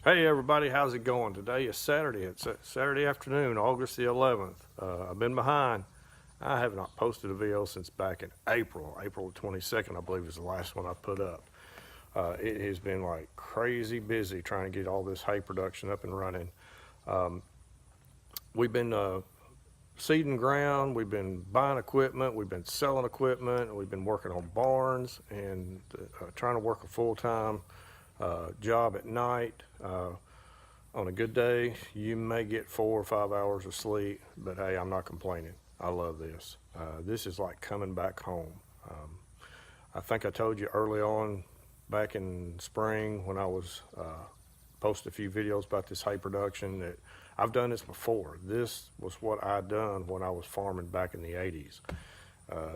Hey everybody, how's it going? Today is Saturday. It's Saturday afternoon, August the 11th. I've been behind. I have not posted a video since back in April. April 22nd, I believe, is the last one I put up. It has been like crazy busy trying to get all this hay production up and running. We've been seeding ground, we've been buying equipment, we've been selling equipment, we've been working on barns and trying to work a full-time job at night. On a good day, you may get 4 or 5 hours of sleep, but hey, I'm not complaining. I love this. This is like coming back home. I think I told you early on back in spring when I was posted a few videos about this hay production that I've done this before. This was what I'd done when I was farming back in the 80s.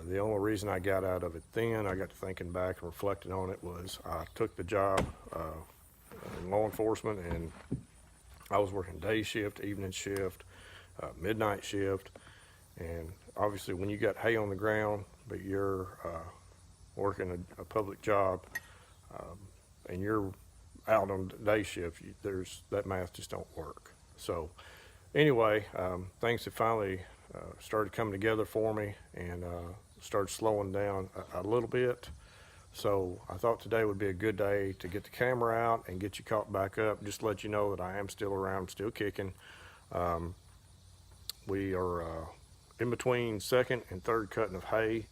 The only reason I got out of it then, I got to thinking back and reflecting on it, was I took the job in law enforcement, and I was working day shift, evening shift, midnight shift. And obviously when you got hay on the ground, but you're working a public job and you're out on day shift, that math just don't work. So anyway, things have finally started coming together for me and started slowing down a little bit. So I thought today would be a good day to get the camera out and get you caught back up, just to let you know that I am still around, still kicking. We are in between second and third cutting of hay.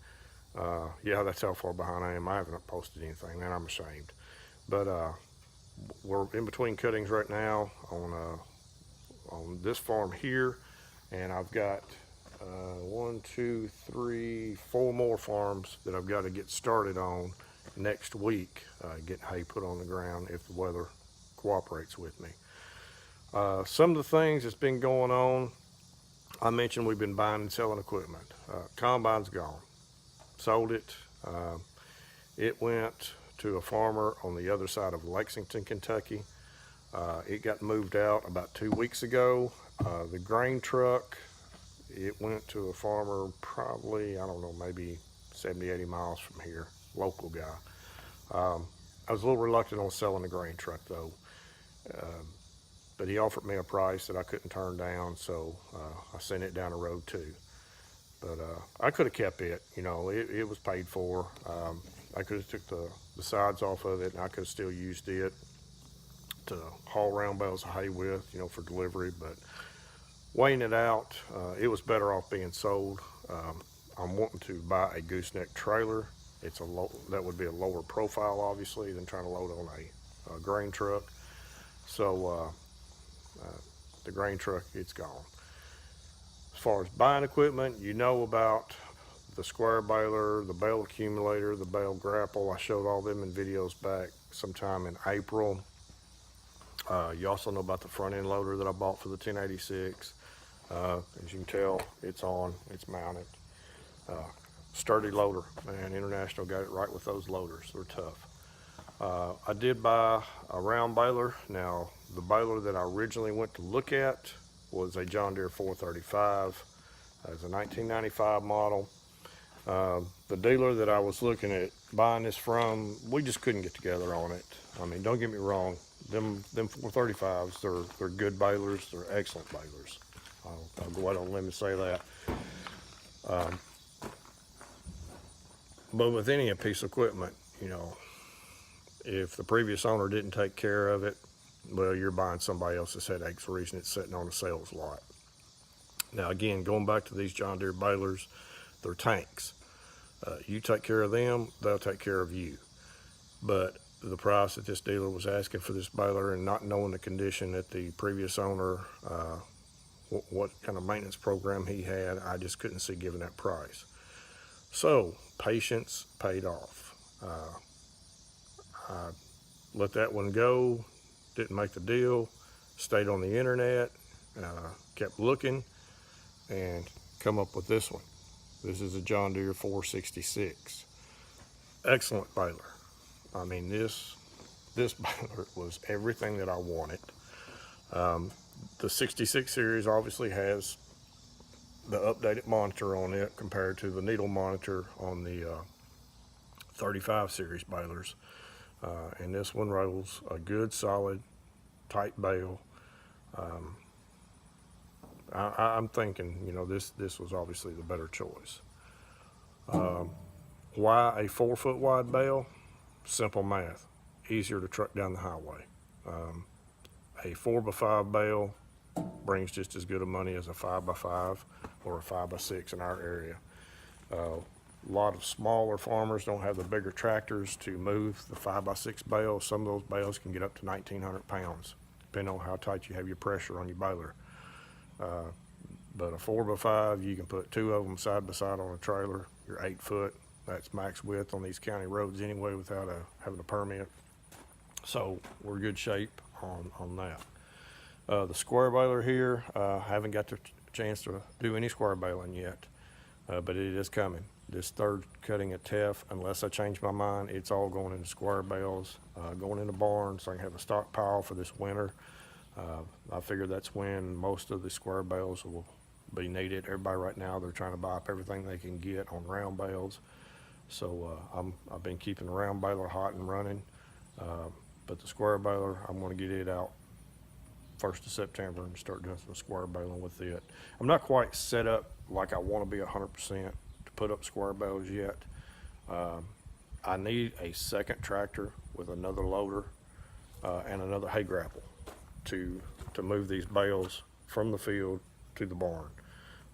Yeah, that's how far behind I am. I haven't posted anything, man, I'm ashamed. But we're in between cuttings right now on this farm here, and I've got 1, 2, 3, 4 more farms that I've got to get started on next week, getting hay put on the ground if the weather cooperates with me. Some of the things that's been going on, I mentioned we've been buying and selling equipment. Combine's gone, sold it. It went to a farmer on the other side of Lexington, Kentucky. It got moved out about 2 weeks ago. The grain truck, it went to a farmer probably, I don't know, maybe 70, 80 miles from here, local guy. I was a little reluctant on selling the grain truck though, but he offered me a price that I couldn't turn down, so I sent it down the road too. But I could have kept it, you know, it was paid for. I could have took the sides off of it, and I could have still used it to haul round bales of hay with, you know, for delivery. But weighing it out, it was better off being sold. I'm wanting to buy a gooseneck trailer. That would be a lower profile, obviously, than trying to load on a grain truck. So the grain truck, it's gone. As far as buying equipment, you know about the square baler, the bale accumulator, the bale grapple. I showed all them in videos back sometime in April. You also know about the front end loader that I bought for the 1086. As you can tell, it's mounted. Sturdy loader, man. International got it right with those loaders. They're tough. I did buy a round baler. Now, the baler that I originally went to look at was a John Deere 435. It's a 1995 model. The dealer that I was looking at buying this from, we just couldn't get together on it. I mean, don't get me wrong, them 435s, they're good balers, they're excellent balers. I'll go out on a limb and say that. But with any piece of equipment, you know, if the previous owner didn't take care of it, well, you're buying somebody else's headaches, the reason it's sitting on a sales lot. Now, again, going back to these John Deere balers, they're tanks. You take care of them, they'll take care of you. But the price that this dealer was asking for this baler, and not knowing the condition that the previous owner, what kind of maintenance program he had, I just couldn't see giving that price. So patience paid off. I let that one go, didn't make the deal, stayed on the internet, kept looking, and come up with this one. This is a John Deere 466. Excellent baler. I mean, this baler was everything that I wanted. The 66 series obviously has the updated monitor on it compared to the needle monitor on the 35 series balers. And this one rolls a good solid tight bale. I'm thinking, you know, this was obviously the better choice. Why a 4-foot wide bale? Simple math, easier to truck down the highway. A 4x5 bale brings just as good of money as a 5x5 or a 5x6 in our area. A lot of smaller farmers don't have the bigger tractors to move the 5x6 bales. Some of those bales can get up to 1,900 pounds, depending on how tight you have your pressure on your baler. But a 4x5, you can put 2 of them side by side on a trailer. You're 8 foot. That's max width on these county roads anyway without having a permit. So we're in good shape on that. The square baler here, I haven't got the chance to do any square baling yet, but it is coming. This third cutting at TEF, unless I change my mind, it's all going into square bales, going into barns so I can have a stockpile for this winter. I figure that's when most of the square bales will be needed. Everybody right now, they're trying to buy up everything they can get on round bales. So I've been keeping the round baler hot and running, but the square baler, I'm going to get it out 1st of September and start doing some square baling with it. I'm not quite set up like I want to be 100% to put up square bales yet. I need a second tractor with another loader and another hay grapple to move these bales from the field to the barn.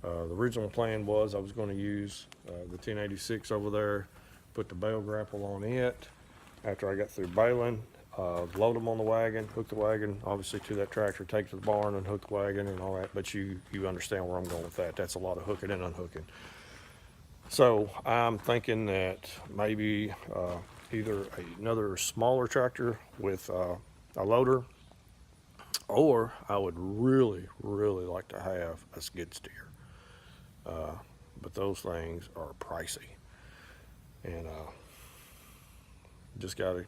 The original plan was I was going to use the 1086 over there, put the bale grapple on it after I got through baling, load them on the wagon, hook the wagon obviously to that tractor, take it to the barn and hook the wagon and all that, but you understand where I'm going with that. That's a lot of hooking and unhooking. So I'm thinking that maybe either another smaller tractor with a loader, or I would really like to have a skid steer. But those things are pricey, and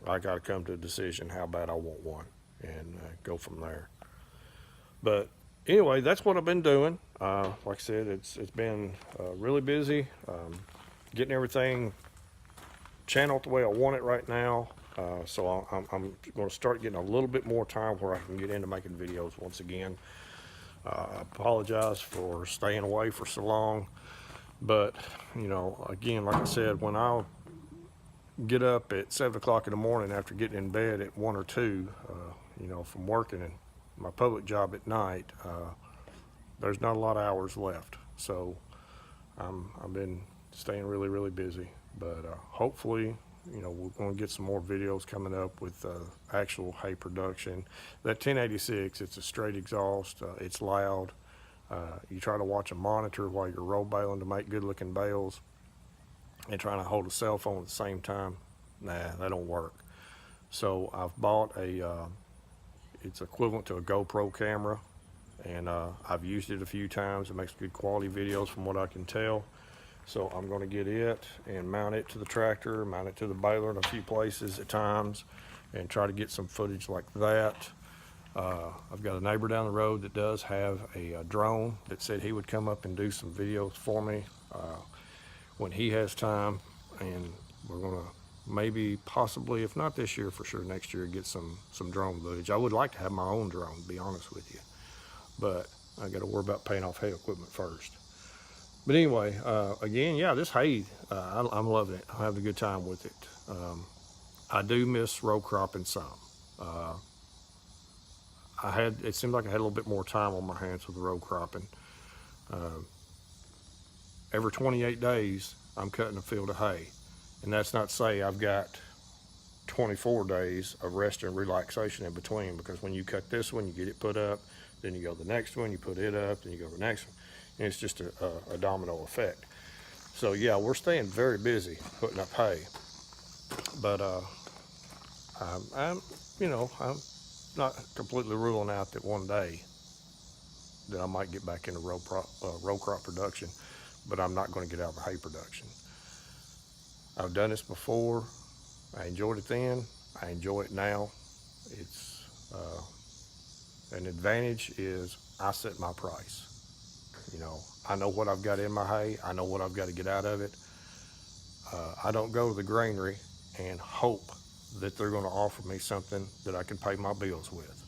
I gotta come to a decision how bad I want one and go from there. But anyway, that's what I've been doing. Like I said, it's been really busy, getting everything channeled the way I want it right now. So I'm going to start getting a little bit more time where I can get into making videos once again. I apologize for staying away for so long, but you know, again, like I said, when I get up at 7 o'clock in the morning after getting in bed at 1 or 2, you know, from working and my public job at night, there's not a lot of hours left. So I've been staying really busy, but hopefully, you know, we're going to get some more videos coming up with actual hay production. That 1086, it's a straight exhaust. It's loud. You try to watch a monitor while you're roll baling to make good looking bales and trying to hold a cell phone at the same time. Nah, that don't work. So I've bought it's equivalent to a GoPro camera, and I've used it a few times. It makes good quality videos from what I can tell. So I'm going to get it and mount it to the tractor, mount it to the baler in a few places at times, and try to get some footage like that. I've got a neighbor down the road that does have a drone that said he would come up and do some videos for me when he has time, and we're going to maybe possibly, if not this year, for sure next year, get some drone footage. I would like to have my own drone, to be honest with you, but I got to worry about paying off hay equipment first. But anyway, again, yeah, this hay, I'm loving it. I have a good time with it. I do miss row cropping some. It seemed like I had a little bit more time on my hands with the row cropping. Every 28 days, I'm cutting a field of hay. And that's not to say I've got 24 days of rest and relaxation in between, because when you cut this one, you get it put up, then you go to the next one, you put it up, then you go to the next one. And it's just a domino effect. So yeah, we're staying very busy putting up hay. But I'm not completely ruling out that one day that I might get back into row crop production, but I'm not going to get out of the hay production. I've done this before. I enjoyed it then. I enjoy it now. It's an advantage is I set my price. You know, I know what I've got in my hay. I know what I've got to get out of it. I don't go to the granary and hope that they're going to offer me something that I can pay my bills with.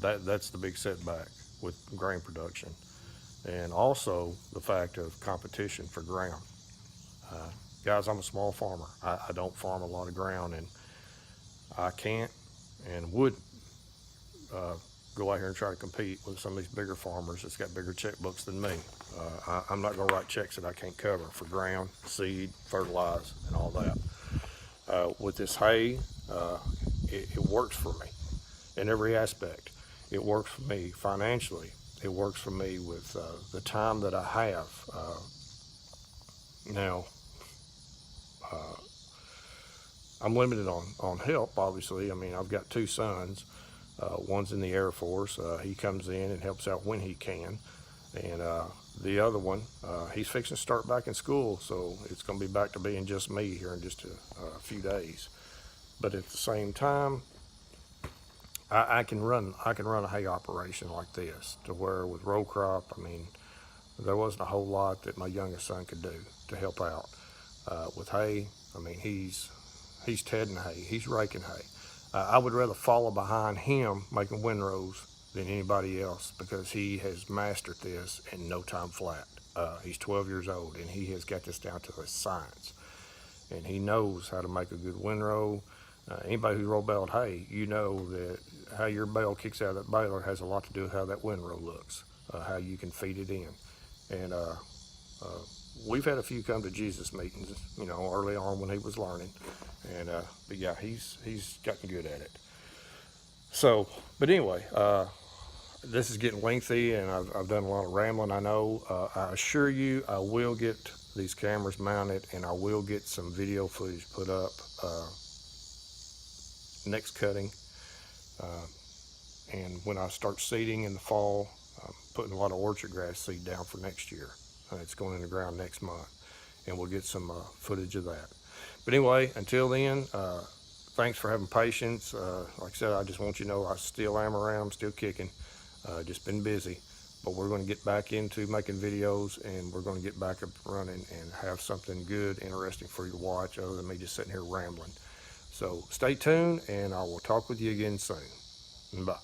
That's the big setback with grain production. And also the fact of competition for ground. Guys, I'm a small farmer. I don't farm a lot of ground, and I can't and would go out here and try to compete with some of these bigger farmers that's got bigger checkbooks than me. I'm not going to write checks that I can't cover for ground, seed, fertilize, and all that. With this hay, it works for me in every aspect. It works for me financially. It works for me with the time that I have. Now, I'm limited on help, obviously. I mean, I've got two sons. One's in the Air Force. He comes in and helps out when he can. And the other one, he's fixing to start back in school, so it's going to be back to being just me here in just a few days. But at the same time, I can run a hay operation like this, to where with row crop, I mean, there wasn't a whole lot that my youngest son could do to help out. With hay, I mean, he's tedding hay, he's raking hay. I would rather follow behind him making windrows than anybody else, because he has mastered this in no time flat. He's 12 years old, and he has got this down to a science. And he knows how to make a good windrow. Anybody who's roll baled hay, you know that how your bale kicks out of that baler has a lot to do with how that windrow looks, how you can feed it in. And we've had a few come to Jesus meetings, you know, early on when he was learning. And but yeah, he's gotten good at it. So, but anyway, this is getting lengthy, and I've done a lot of rambling, I know. I assure you I will get these cameras mounted, and I will get some video footage put up next cutting. And when I start seeding in the fall, I'm putting a lot of orchard grass seed down for next year. It's going in the ground next month, and we'll get some footage of that. But anyway, until then, thanks for having patience. Like I said, I just want you to know I still am around, I'm still kicking. Just been busy, but we're going to get back into making videos, and we're going to get back up running and have something good, interesting for you to watch, other than me just sitting here rambling. So stay tuned, and I will talk with you again soon. Bye.